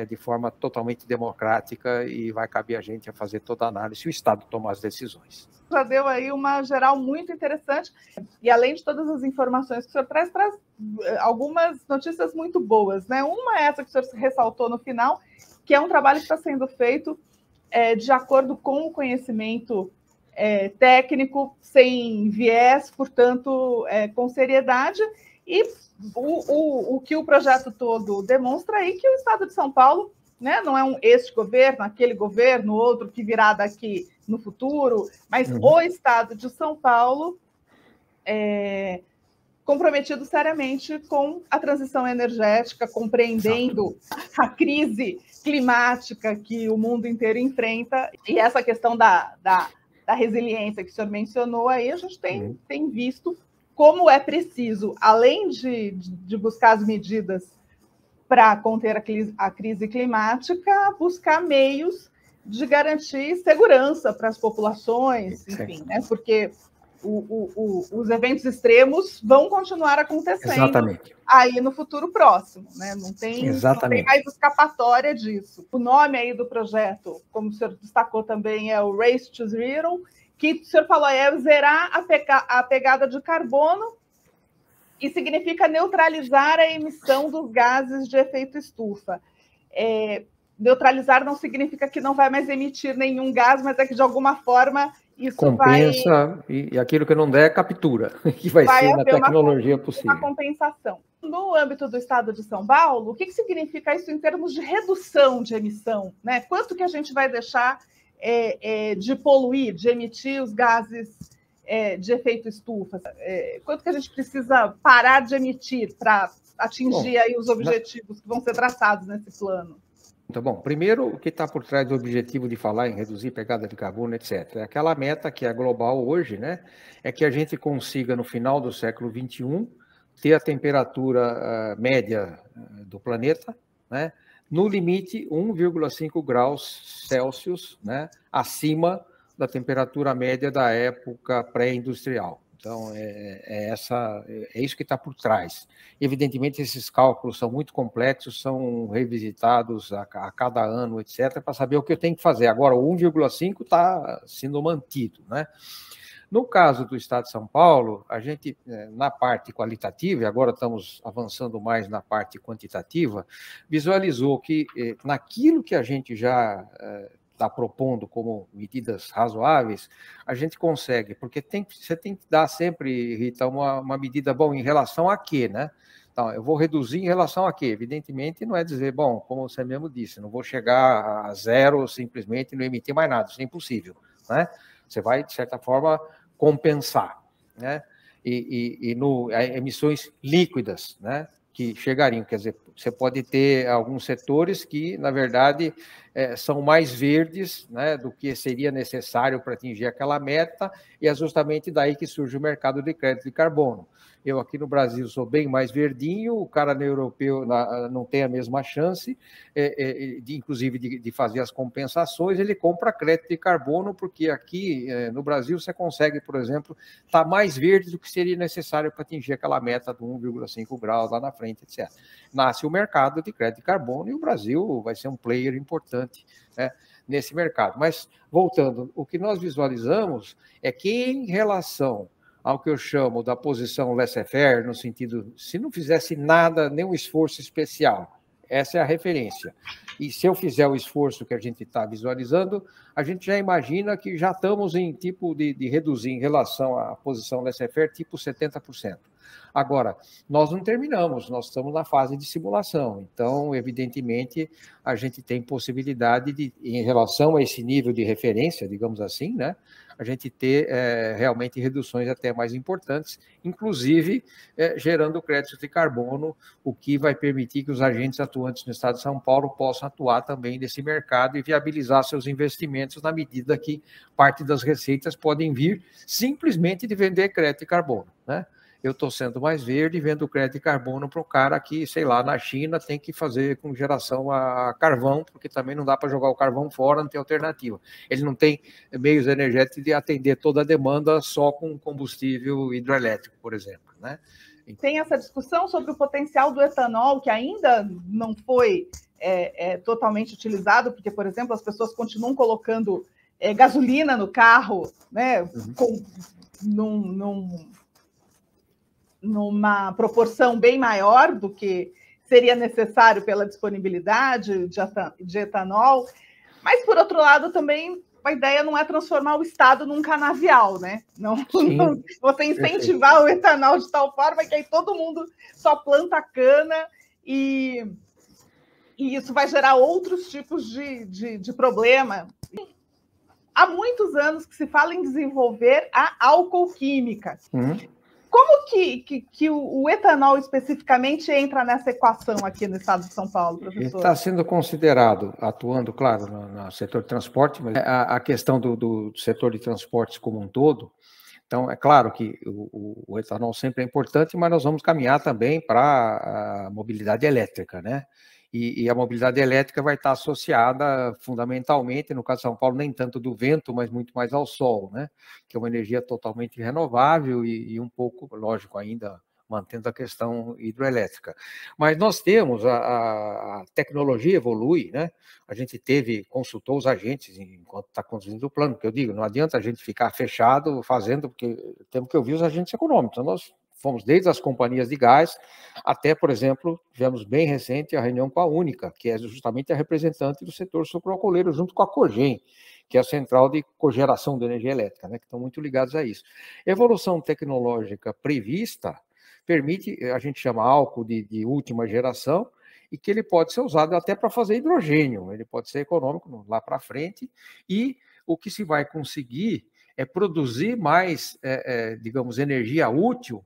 de forma totalmente democrática e vai caber a gente a fazer toda a análise se o Estado tomar as decisões.
Já deu aí uma geral muito interessante e além de todas as informações que o senhor traz algumas notícias muito boas, né? Uma é essa que o senhor ressaltou no final, que é um trabalho que está sendo feito de acordo com o conhecimento técnico, sem viés, portanto, com seriedade, e o que o projeto todo demonstra aí que o Estado de São Paulo, né, não é este governo, aquele governo, outro que virá daqui no futuro, mas o Estado de São Paulo comprometido seriamente com a transição energética, compreendendo a crise climática que o mundo inteiro enfrenta, e essa questão da resiliência que o senhor mencionou aí, a gente tem visto como é preciso, além de buscar as medidas para conter a crise climática, buscar meios de garantir segurança para as populações, enfim, né? Porque os eventos extremos vão continuar acontecendo aí no futuro próximo, né? Não tem mais escapatória disso. O nome aí do projeto, como o senhor destacou também, é o Race to Zero, que o senhor falou é zerar a pegada de carbono e significa neutralizar a emissão dos gases de efeito estufa. Neutralizar não significa que não vai mais emitir nenhum gás, mas é que, de alguma forma, isso
compensa, e aquilo que não der, captura, que vai ser na tecnologia possível.
Uma compensação. No âmbito do Estado de São Paulo, o que significa isso em termos de redução de emissão, né? Quanto que a gente vai deixar de poluir, de emitir os gases de efeito estufa? Quanto que a gente precisa parar de emitir para atingir aí os objetivos que vão ser traçados nesse plano?
Tá bom. Primeiro, o que está por trás do objetivo de falar em reduzir pegada de carbono, etc. É aquela meta que é global hoje, né? É que a gente consiga, no final do século XXI, ter a temperatura média do planeta, né? No limite 1,5 graus Celsius, né? Acima da temperatura média da época pré-industrial. Então, é isso que está por trás. Evidentemente, esses cálculos são muito complexos, são revisitados a cada ano, etc., para saber o que eu tenho que fazer. Agora, o 1,5 está sendo mantido, né? No caso do Estado de São Paulo, a gente, na parte qualitativa, e agora estamos avançando mais na parte quantitativa, visualizou que naquilo que a gente já está propondo como medidas razoáveis, a gente consegue, porque você tem que dar sempre, Rita, uma medida, bom, em relação a quê, né? Então, eu vou reduzir em relação a quê? Evidentemente, não é dizer, bom, como você mesmo disse, não vou chegar a zero simplesmente e não emitir mais nada, isso é impossível, né? Você vai, de certa forma, compensar, né? Emissões líquidas, né? Que chegariam, quer dizer, você pode ter alguns setores que, na verdade, são mais verdes, né, do que seria necessário para atingir aquela meta, e é justamente daí que surge o mercado de crédito de carbono. Eu aqui no Brasil sou bem mais verdinho, o cara no europeu não tem a mesma chance, inclusive de fazer as compensações, ele compra crédito de carbono, porque aqui no Brasil você consegue, por exemplo, estar mais verde do que seria necessário para atingir aquela meta de 1,5 graus lá na frente, etc. Nasce o mercado de crédito de carbono e o Brasil vai ser um player importante, né, nesse mercado. Mas, voltando, o que nós visualizamos é que, em relação ao que eu chamo da posição laissez-faire, no sentido, se não fizesse nada, nenhum esforço especial, essa é a referência. E se eu fizer o esforço que a gente está visualizando, a gente já imagina que já estamos em tipo de reduzir em relação à posição laissez-faire, tipo 70%. Agora, nós não terminamos, nós estamos na fase de simulação, então, evidentemente, a gente tem possibilidade de, em relação a esse nível de referência, digamos assim, né, a gente ter realmente reduções até mais importantes, inclusive gerando créditos de carbono, o que vai permitir que os agentes atuantes no Estado de São Paulo possam atuar também nesse mercado e viabilizar seus investimentos na medida que parte das receitas podem vir simplesmente de vender crédito de carbono, né? Eu estou sendo mais verde e vendo crédito de carbono para o cara que, sei lá, na China tem que fazer com geração a carvão, porque também não dá para jogar o carvão fora, não tem alternativa. Ele não tem meios energéticos de atender toda a demanda só com combustível hidroelétrico, por exemplo, né?
Tem essa discussão sobre o potencial do etanol, que ainda não foi é totalmente utilizado, porque, por exemplo, as pessoas continuam colocando gasolina no carro, né, numa proporção bem maior do que seria necessário pela disponibilidade de etanol. Mas, por outro lado, também a ideia não é transformar o Estado num canavial, né? Não você incentivar o etanol de tal forma que aí todo mundo só planta cana e isso vai gerar outros tipos de problema. Há muitos anos que se fala em desenvolver a alcoolquímica. Como que o etanol especificamente entra nessa equação aqui no estado de São Paulo, professor?
Ele está sendo considerado, atuando, claro, no setor de transporte, mas a questão do setor de transportes como um todo. Então, é claro que o etanol sempre é importante, mas nós vamos caminhar também para a mobilidade elétrica, né? E a mobilidade elétrica vai estar associada fundamentalmente, no caso de São Paulo, nem tanto do vento, mas muito mais ao sol, né? Que é uma energia totalmente renovável e um pouco, lógico, ainda mantendo a questão hidroelétrica. Mas nós temos, a tecnologia evolui, né? A gente consultou os agentes enquanto está conduzindo o plano, porque eu digo, não adianta a gente ficar fechado fazendo, porque temos que ouvir os agentes econômicos. Então, nós fomos desde as companhias de gás até, por exemplo, tivemos bem recente a reunião com a Única, que é justamente a representante do setor sucroalcooleiro, junto com a Cogem, que é a central de cogeração de energia elétrica, né, que estão muito ligados a isso. Evolução tecnológica prevista permite, a gente chama álcool de última geração, e que ele pode ser usado até para fazer hidrogênio, ele pode ser econômico lá para frente, e o que se vai conseguir é produzir mais, digamos, energia útil,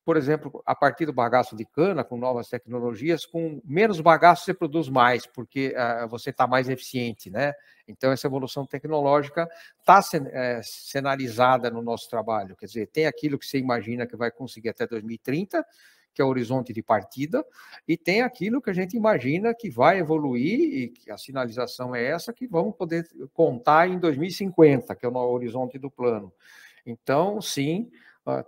por exemplo, a partir do bagaço de cana, com novas tecnologias, com menos bagaço você produz mais, porque você está mais eficiente, né? Então, essa evolução tecnológica está cenarizada no nosso trabalho, quer dizer, tem aquilo que você imagina que vai conseguir até 2030, que é o horizonte de partida, e tem aquilo que a gente imagina que vai evoluir, e que a sinalização é essa, que vamos poder contar em 2050, que é o horizonte do plano. Então, sim,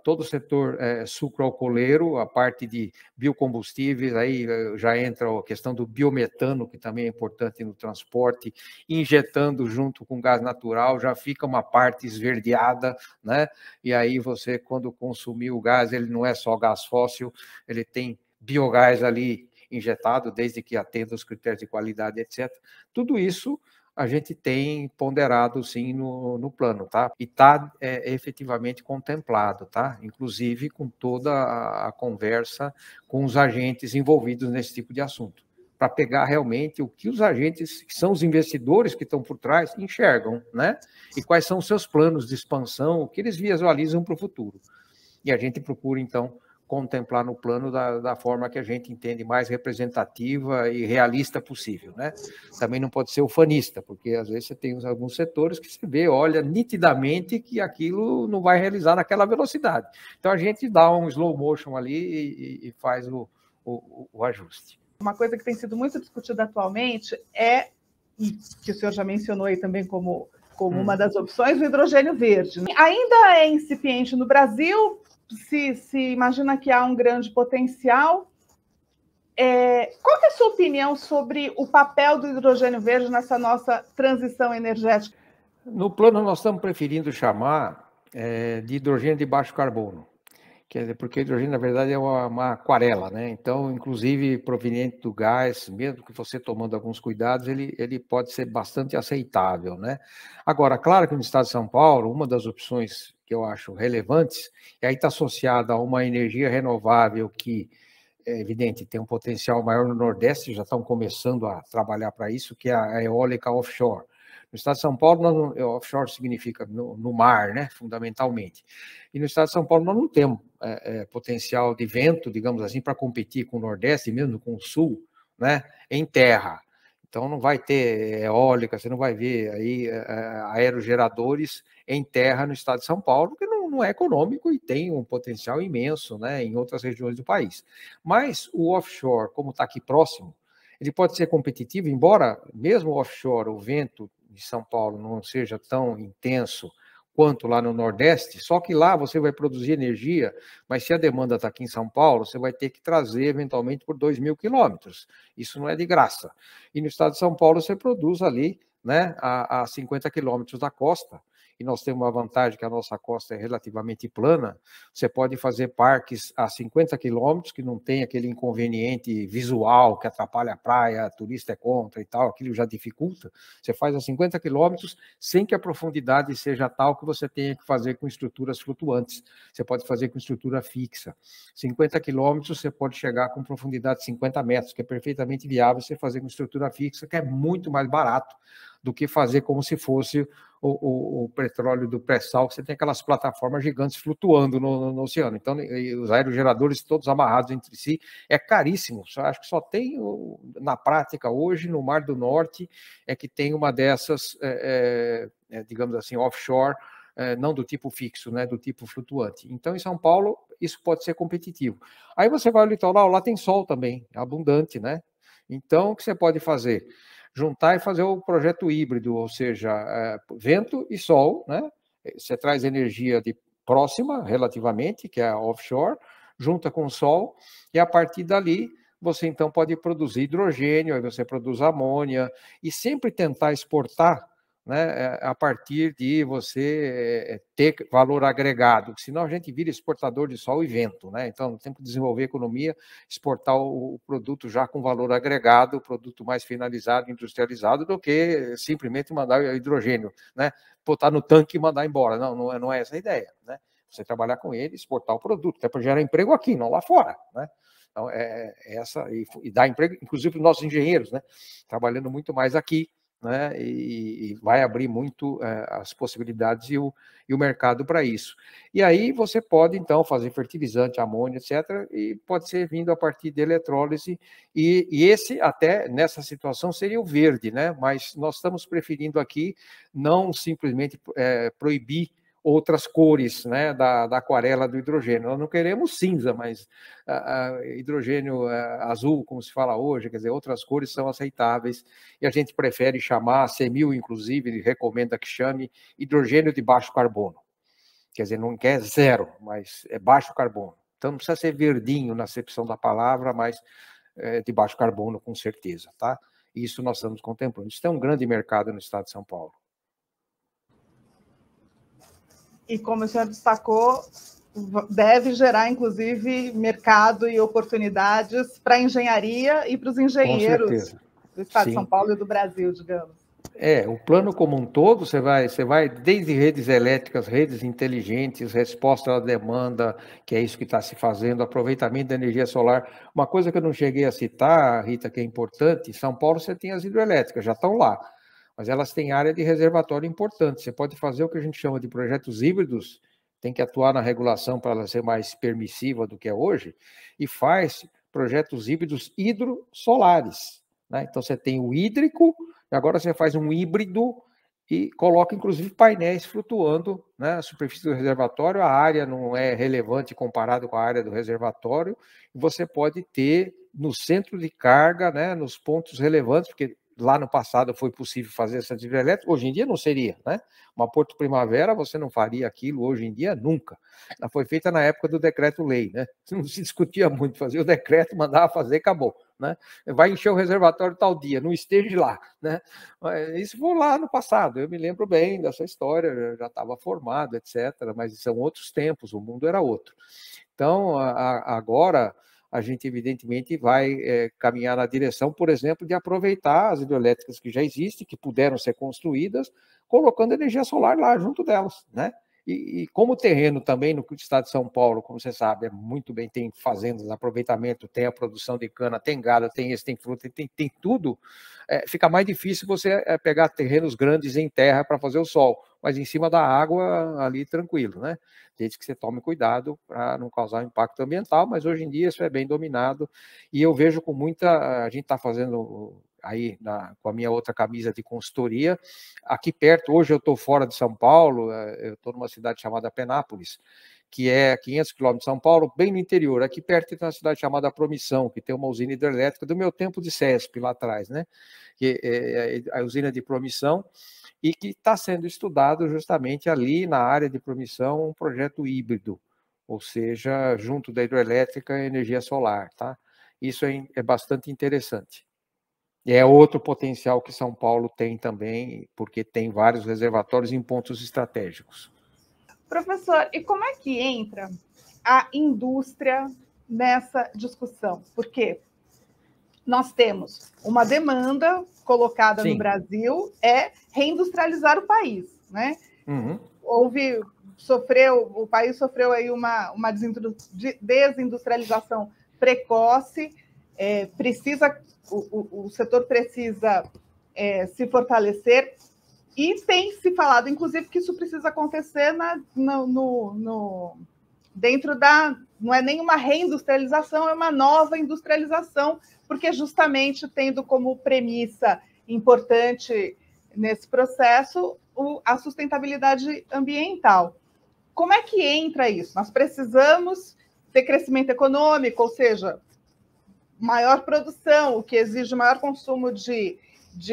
todo o setor sucroalcooleiro, a parte de biocombustíveis, aí já entra a questão do biometano, que também é importante no transporte, injetando junto com gás natural, já fica uma parte esverdeada, né? E aí você, quando consumir o gás, ele não é só gás fóssil, ele tem biogás ali injetado, desde que atenda os critérios de qualidade, etc. Tudo isso a gente tem ponderado, sim, no plano, tá? E está efetivamente contemplado, tá? Inclusive com toda a conversa com os agentes envolvidos nesse tipo de assunto, para pegar realmente o que os agentes, que são os investidores que estão por trás, enxergam, né? E quais são os seus planos de expansão, o que eles visualizam para o futuro. E a gente procura, então, contemplar no plano da forma que a gente entende mais representativa e realista possível, né? Também não pode ser ufanista, porque às vezes você tem alguns setores que você vê, olha nitidamente que aquilo não vai realizar naquela velocidade. Então a gente dá um slow motion ali e faz o ajuste.
Uma coisa que tem sido muito discutida atualmente e que o senhor já mencionou aí também como uma das opções, o hidrogênio verde. Ainda é incipiente no Brasil, se imagina que há um grande potencial. Qual é a sua opinião sobre o papel do hidrogênio verde nessa nossa transição energética?
No plano, nós estamos preferindo chamar de hidrogênio de baixo carbono, porque hidrogênio, na verdade, é uma aquarela, né? Então, inclusive, proveniente do gás, mesmo que você tomando alguns cuidados, ele pode ser bastante aceitável, né? Agora, claro que no estado de São Paulo, uma das opções que eu acho relevantes, e aí está associada a uma energia renovável que, é evidente, tem um potencial maior no Nordeste, já estão começando a trabalhar para isso, que é a eólica offshore. No estado de São Paulo, offshore significa no mar, né, fundamentalmente. E no estado de São Paulo nós não temos potencial de vento, digamos assim, para competir com o Nordeste, mesmo com o Sul, né, em terra. Então não vai ter eólica, você não vai ver aí aerogeradores em terra no estado de São Paulo, porque não é econômico e tem um potencial imenso, né, em outras regiões do país. Mas o offshore, como está aqui próximo, ele pode ser competitivo, embora mesmo o offshore, o vento de São Paulo não seja tão intenso quanto lá no Nordeste, só que lá você vai produzir energia, mas se a demanda está aqui em São Paulo, você vai ter que trazer eventualmente por 2.000 quilômetros. Isso não é de graça. E no estado de São Paulo você produz ali, né, a 50 quilômetros da costa, e nós temos uma vantagem que a nossa costa é relativamente plana, você pode fazer parques a 50 quilômetros, que não tem aquele inconveniente visual que atrapalha a praia, turista é contra e tal, aquilo já dificulta. Você faz a 50 quilômetros sem que a profundidade seja tal que você tenha que fazer com estruturas flutuantes. Você pode fazer com estrutura fixa. 50 quilômetros você pode chegar com profundidade de 50 metros, que é perfeitamente viável você fazer com estrutura fixa, que é muito mais barato do que fazer como se fosse o petróleo do pré-sal, que você tem aquelas plataformas gigantes flutuando no oceano. Então, os aerogeradores todos amarrados entre si, é caríssimo. Acho que só tem, na prática, hoje, no Mar do Norte, é que tem uma dessas, digamos assim, offshore, não do tipo fixo, né, do tipo flutuante. Então, em São Paulo, isso pode ser competitivo. Aí você vai ao litoral, lá tem sol também, abundante, né? Então, o que você pode fazer? Juntar e fazer o projeto híbrido, ou seja, vento e sol, né? Você traz energia de próxima, relativamente, que é a offshore, junta com o sol, e a partir dali você então pode produzir hidrogênio, aí você produz amônia, e sempre tentar exportar, né, a partir de você ter valor agregado, senão a gente vira exportador de sol e vento, né? Então, temos que desenvolver a economia, exportar o produto já com valor agregado, o produto mais finalizado, industrializado, do que simplesmente mandar hidrogênio, né? Botar no tanque e mandar embora. Não é essa a ideia, né? Você trabalhar com ele, exportar o produto, até para gerar emprego aqui, não lá fora, né? Então, essa, e dar emprego, inclusive, para os nossos engenheiros, né? Trabalhando muito mais aqui, né, e vai abrir muito as possibilidades e o mercado para isso. E aí você pode, então, fazer fertilizante, amônia, etc., e pode ser vindo a partir de eletrólise, e esse, até nessa situação, seria o verde, né? Mas nós estamos preferindo aqui não simplesmente proibir outras cores, né, da aquarela do hidrogênio. Nós não queremos cinza, mas hidrogênio azul, como se fala hoje, quer dizer, outras cores são aceitáveis, e a gente prefere chamar, a CEMIL, inclusive, ele recomenda que chame hidrogênio de baixo carbono. Quer dizer, não quer zero, mas é baixo carbono. Então não precisa ser verdinho na acepção da palavra, mas de baixo carbono, com certeza, tá? Isso nós estamos contemplando. Isso tem um grande mercado no estado de São Paulo.
E como o senhor destacou, deve gerar, inclusive, mercado e oportunidades para a engenharia e para os engenheiros do estado de São Paulo e do Brasil, digamos.
O plano como um todo, você vai desde redes elétricas, redes inteligentes, resposta à demanda, que é isso que está se fazendo, aproveitamento da energia solar. Uma coisa que eu não cheguei a citar, Rita, que é importante, em São Paulo você tem as hidrelétricas, já estão lá, mas elas têm área de reservatório importante. Você pode fazer o que a gente chama de projetos híbridos, tem que atuar na regulação para ela ser mais permissiva do que é hoje, e faz projetos híbridos hidrossolares, né? Então você tem o hídrico, agora você faz um híbrido e coloca, inclusive, painéis flutuando, né, na superfície do reservatório. A área não é relevante comparado com a área do reservatório. E você pode ter no centro de carga, né, nos pontos relevantes, porque lá no passado foi possível fazer essa hidrelétrica, hoje em dia não seria, né? Uma Porto Primavera, você não faria aquilo hoje em dia nunca. Ela foi feita na época do decreto-lei, né? Não se discutia muito, fazia o decreto, mandava fazer, acabou, né? Vai encher o reservatório tal dia, não esteja lá, né? Isso foi lá no passado, eu me lembro bem dessa história, eu já estava formado, etc., mas são outros tempos, o mundo era outro. Então, agora a gente evidentemente vai caminhar na direção, por exemplo, de aproveitar as hidrelétricas que já existem, que puderam ser construídas, colocando energia solar lá junto delas, né? E como o terreno também no estado de São Paulo, como você sabe, é muito bem, tem fazendas de aproveitamento, tem a produção de cana, tem gado, tem tem fruta, tem tudo, fica mais difícil você pegar terrenos grandes em terra para fazer o sol, mas em cima da água ali tranquilo, né? Desde que você tome cuidado para não causar impacto ambiental, mas hoje em dia isso é bem dominado, e eu vejo com muita... A gente está fazendo aí com a minha outra camisa de consultoria, aqui perto, hoje eu estou fora de São Paulo, eu estou numa cidade chamada Penápolis, que é 500 quilômetros de São Paulo, bem no interior. Aqui perto tem uma cidade chamada Promissão, que tem uma usina hidrelétrica do meu tempo de CESP lá atrás, né? Que é a usina de Promissão, e que está sendo estudado justamente ali na área de promissão um projeto híbrido, ou seja, junto da hidrelétrica e energia solar, tá? Isso é bastante interessante. E é outro potencial que São Paulo tem também, porque tem vários reservatórios em pontos estratégicos.
Professor, e como é que entra a indústria nessa discussão? Porque nós temos uma demanda colocada no Brasil, é reindustrializar o país, né?
Uhum.
O país sofreu aí uma desindustrialização precoce, o setor precisa se fortalecer, e tem se falado, inclusive, que isso precisa acontecer dentro da... Não é nenhuma reindustrialização, é uma nova industrialização, porque justamente tendo como premissa importante nesse processo a sustentabilidade ambiental. Como é que entra isso? Nós precisamos ter crescimento econômico, ou seja, maior produção, o que exige maior consumo de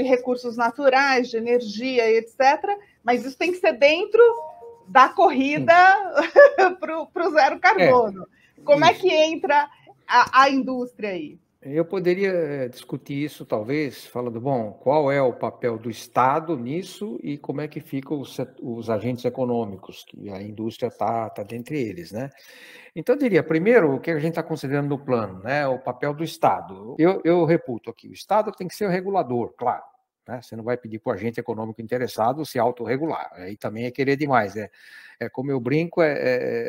recursos naturais, de energia, etc. Mas isso tem que ser dentro da corrida para o zero carbono. Como é que entra a indústria aí?
Eu poderia discutir isso, talvez, falando, bom, qual é o papel do Estado nisso e como é que ficam os agentes econômicos, que a indústria está dentre eles, né? Então, eu diria, primeiro, o que a gente está considerando no plano, né? O papel do Estado. Eu reputo aqui, o Estado tem que ser o regulador, claro. Né? Você não vai pedir para o agente econômico interessado se autorregular. Aí também é querer demais. Como eu brinco,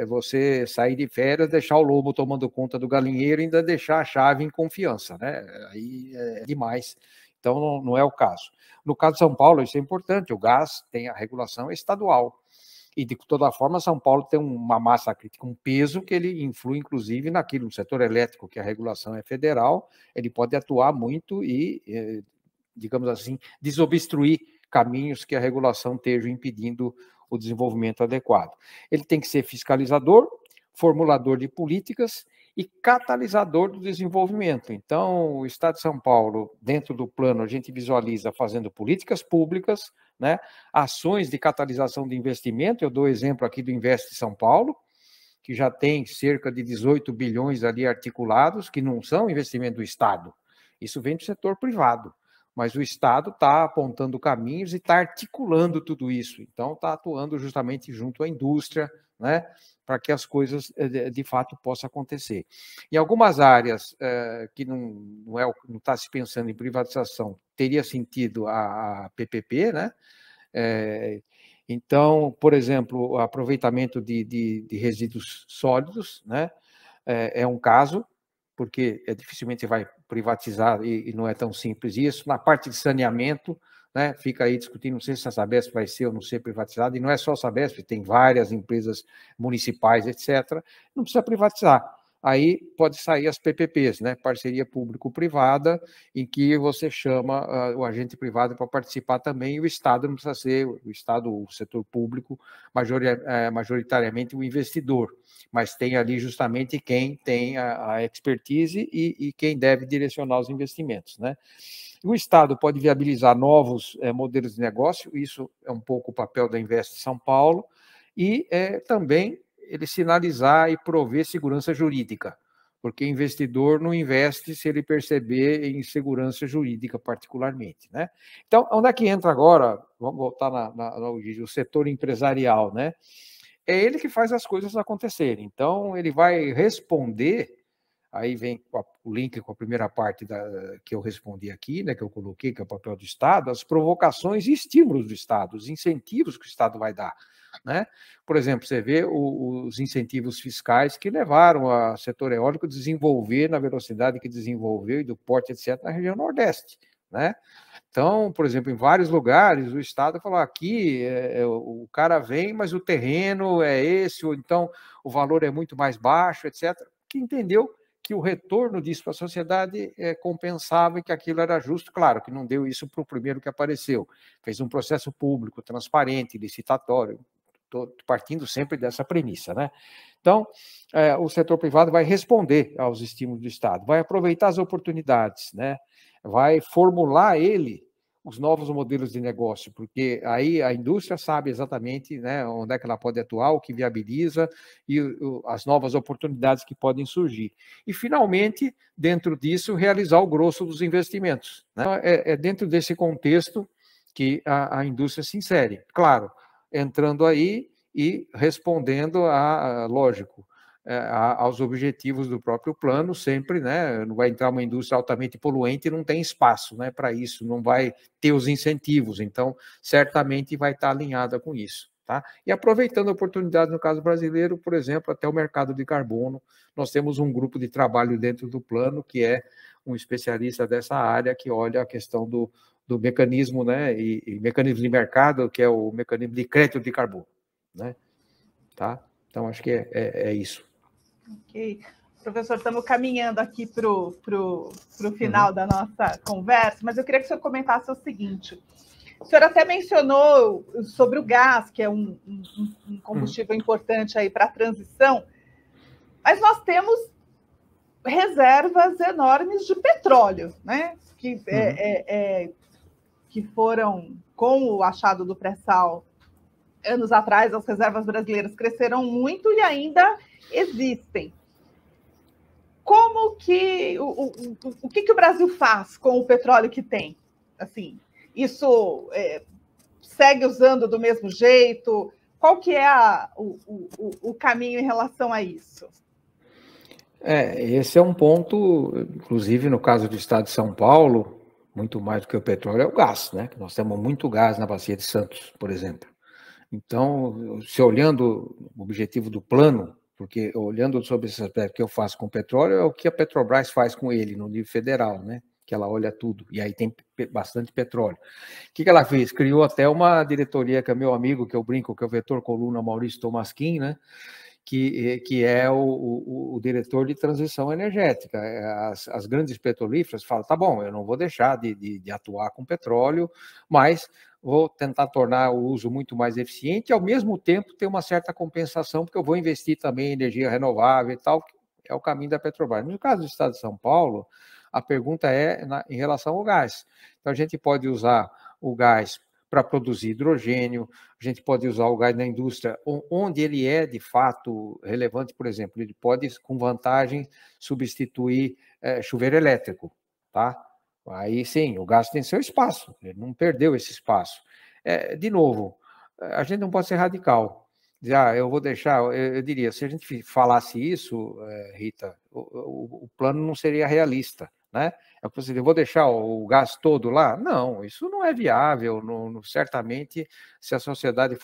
você sair de férias, deixar o lobo tomando conta do galinheiro e ainda deixar a chave em confiança. Né? Aí é demais. Então, não é o caso. No caso de São Paulo, isso é importante. O gás tem a regulação estadual. E, de toda forma, São Paulo tem uma massa crítica, um peso que ele influi, inclusive, naquilo, no setor elétrico, que a regulação é federal, ele pode atuar muito e, digamos assim, desobstruir caminhos que a regulação esteja impedindo o desenvolvimento adequado. Ele tem que ser fiscalizador, formulador de políticas e catalisador do desenvolvimento. Então, o Estado de São Paulo, dentro do plano, a gente visualiza fazendo políticas públicas, né, ações de catalisação de investimento. Eu dou exemplo aqui do Investe São Paulo, que já tem cerca de 18 bilhões ali articulados, que não são investimento do Estado. Isso vem do setor privado. Mas o Estado está apontando caminhos e está articulando tudo isso. Então, está atuando justamente junto à indústria, né, para que as coisas, de fato, possam acontecer. Em algumas áreas que não está se pensando em privatização, teria sentido a PPP, né? Então, por exemplo, o aproveitamento de resíduos sólidos, né, é um caso, porque dificilmente vai privatizar e não é tão simples isso. Na parte de saneamento, né, fica aí discutindo, não sei se a Sabesp vai ser ou não ser privatizada, e não é só a Sabesp, tem várias empresas municipais, etc. Não precisa privatizar. Aí pode sair as PPPs, né, parceria público-privada, em que você chama o agente privado para participar também, e o Estado não precisa ser, o setor público, majoritariamente o investidor, mas tem ali justamente quem tem a expertise e quem deve direcionar os investimentos, né? O Estado pode viabilizar novos modelos de negócio, isso é um pouco o papel da Invest São Paulo, e também ele sinalizar e prover segurança jurídica, porque investidor não investe se ele perceber em segurança jurídica particularmente, né? Então, onde é que entra agora, vamos voltar no setor empresarial, né? É ele que faz as coisas acontecerem. Então, ele vai responder, aí vem o link com a primeira parte que eu respondi aqui, né, que eu coloquei, que é o papel do Estado, as provocações e estímulos do Estado, os incentivos que o Estado vai dar. Né? Por exemplo, você vê os incentivos fiscais que levaram o setor eólico a desenvolver na velocidade que desenvolveu e do porte, etc., na região Nordeste. Né? Então, por exemplo, em vários lugares, o Estado falou, aqui o cara vem, mas o terreno é esse, ou então o valor é muito mais baixo, etc., que entendeu que o retorno disso para a sociedade compensava e que aquilo era justo. Claro que não deu isso para o primeiro que apareceu. Fez um processo público, transparente, licitatório, partindo sempre dessa premissa, né? Então, o setor privado vai responder aos estímulos do Estado, vai aproveitar as oportunidades, né? Vai formular ele os novos modelos de negócio, porque aí a indústria sabe exatamente, né, onde é que ela pode atuar, o que viabiliza e as novas oportunidades que podem surgir. E, finalmente, dentro disso, realizar o grosso dos investimentos, né? É dentro desse contexto que a indústria se insere. Claro, entrando aí e respondendo lógico, aos objetivos do próprio plano, sempre, né? Não vai entrar uma indústria altamente poluente e não tem espaço, né, para isso, não vai ter os incentivos, então, certamente vai estar alinhada com isso, tá? E aproveitando a oportunidade, no caso brasileiro, por exemplo, até o mercado de carbono, nós temos um grupo de trabalho dentro do plano, que é um especialista dessa área, que olha a questão do mecanismo, né, e mecanismo de mercado, que é o mecanismo de crédito de carbono, né? Tá? Então, acho que é isso.
Ok. Professor, estamos caminhando aqui para o final da nossa conversa, mas eu queria que o senhor comentasse o seguinte. O senhor até mencionou sobre o gás, que é um combustível importante aí para a transição, mas nós temos reservas enormes de petróleo, né? Que foram, com o achado do pré-sal, anos atrás, as reservas brasileiras cresceram muito e ainda existem. Como que o que o Brasil faz com o petróleo que tem? Assim, isso segue usando do mesmo jeito? Qual que é o caminho em relação a isso?
Esse é um ponto, inclusive no caso do estado de São Paulo, muito mais do que o petróleo é o gás, né? Nós temos muito gás na Bacia de Santos, por exemplo. Então, se olhando o objetivo do plano, porque olhando sobre esse aspecto que eu faço com o petróleo, é o que a Petrobras faz com ele no nível federal, né? Que ela olha tudo, e aí tem bastante petróleo. O que ela fez? Criou até uma diretoria, que é meu amigo, que eu brinco, que é o vetor coluna Maurício Tomasquim, né? Que é o diretor de transição energética. As grandes petrolíferas falam, tá bom, eu não vou deixar de atuar com petróleo, mas vou tentar tornar o uso muito mais eficiente e, ao mesmo tempo, ter uma certa compensação, porque eu vou investir também em energia renovável e tal, é o caminho da Petrobras. No caso do estado de São Paulo, a pergunta é em relação ao gás. Então, a gente pode usar o gás para produzir hidrogênio, a gente pode usar o gás na indústria, onde ele é, de fato, relevante, por exemplo, ele pode, com vantagem, substituir chuveiro elétrico, tá? Aí, sim, o gás tem seu espaço, ele não perdeu esse espaço. De novo, a gente não pode ser radical. Dizer, eu vou deixar, eu diria, se a gente falasse isso, Rita, o plano não seria realista, né? Eu vou deixar o gás todo lá? Não, isso não é viável. Certamente, se a sociedade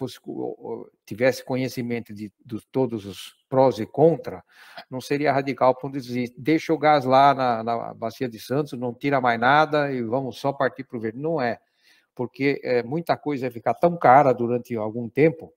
tivesse conhecimento de todos os prós e contra, não seria radical para dizer, deixa o gás lá na Bacia de Santos, não tira mais nada e vamos só partir para o verde. Não é, porque muita coisa vai ficar tão cara durante algum tempo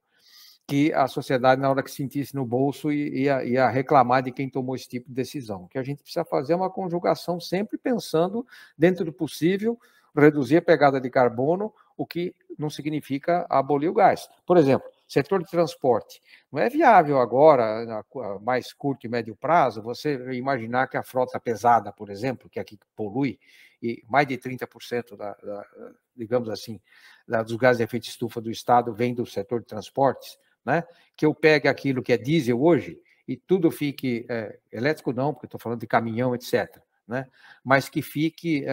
que a sociedade, na hora que sentisse no bolso, ia reclamar de quem tomou esse tipo de decisão. O que a gente precisa fazer é uma conjugação, sempre pensando, dentro do possível, reduzir a pegada de carbono, o que não significa abolir o gás. Por exemplo, setor de transporte. Não é viável agora, a mais curto e médio prazo, você imaginar que a frota pesada, por exemplo, que é aqui polui, e mais de 30% digamos assim, dos gases de efeito de estufa do Estado vem do setor de transportes, né? Que eu pegue aquilo que é diesel hoje e tudo fique elétrico não, porque estou falando de caminhão, etc., né? Mas que fique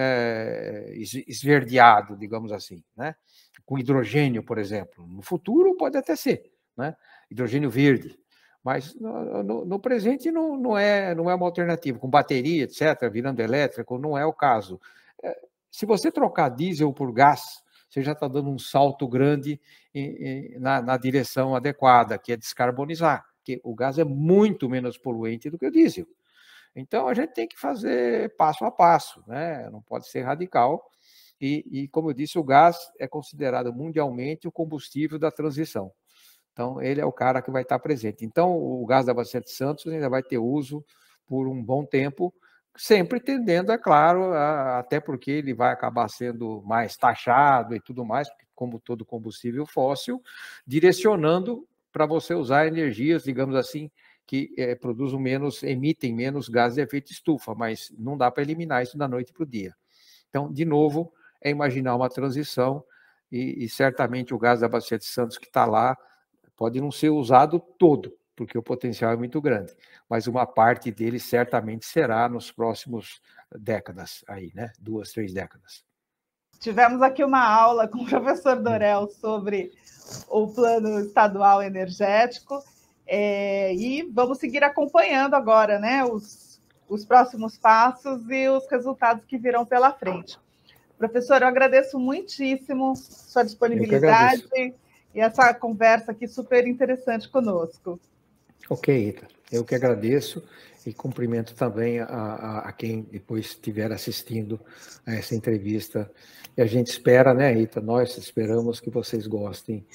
esverdeado, digamos assim, né? Com hidrogênio, por exemplo. No futuro pode até ser, né? Hidrogênio verde. Mas no presente não é uma alternativa. Com bateria, etc., virando elétrico, não é o caso. Se você trocar diesel por gás, você já está dando um salto grande na direção adequada, que é descarbonizar, porque o gás é muito menos poluente do que o diesel. Então, a gente tem que fazer passo a passo, né? Não pode ser radical. E, como eu disse, o gás é considerado mundialmente o combustível da transição. Então, ele é o cara que vai estar presente. Então, o gás da Bacia de Santos ainda vai ter uso por um bom tempo, sempre tendendo, é claro, até porque ele vai acabar sendo mais taxado e tudo mais, como todo combustível fóssil, direcionando para você usar energias, digamos assim, que produzem menos, emitem menos gases de efeito de estufa, mas não dá para eliminar isso da noite para o dia. Então, de novo, é imaginar uma transição e certamente o gás da Bacia de Santos que está lá pode não ser usado todo, porque o potencial é muito grande, mas uma parte dele certamente será nos próximos décadas, aí, né? 2, 3 décadas.
Tivemos aqui uma aula com o professor Dorel sobre o plano estadual energético, e vamos seguir acompanhando agora, né, os próximos passos e os resultados que virão pela frente. Professor, eu agradeço muitíssimo sua disponibilidade e essa conversa aqui super interessante conosco.
Ok, Ita, eu que agradeço e cumprimento também a quem depois estiver assistindo a essa entrevista. E a gente espera, né, Ita, nós esperamos que vocês gostem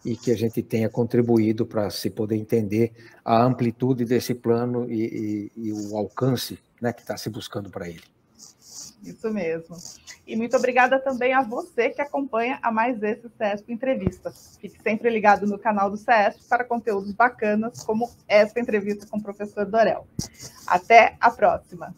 e que a gente tenha contribuído para se poder entender a amplitude desse plano e o alcance, né, que está se buscando para ele.
Isso mesmo. E muito obrigada também a você que acompanha a mais esse CESP Entrevistas. Fique sempre ligado no canal do CESP para conteúdos bacanas como essa entrevista com o professor Dorel. Até a próxima!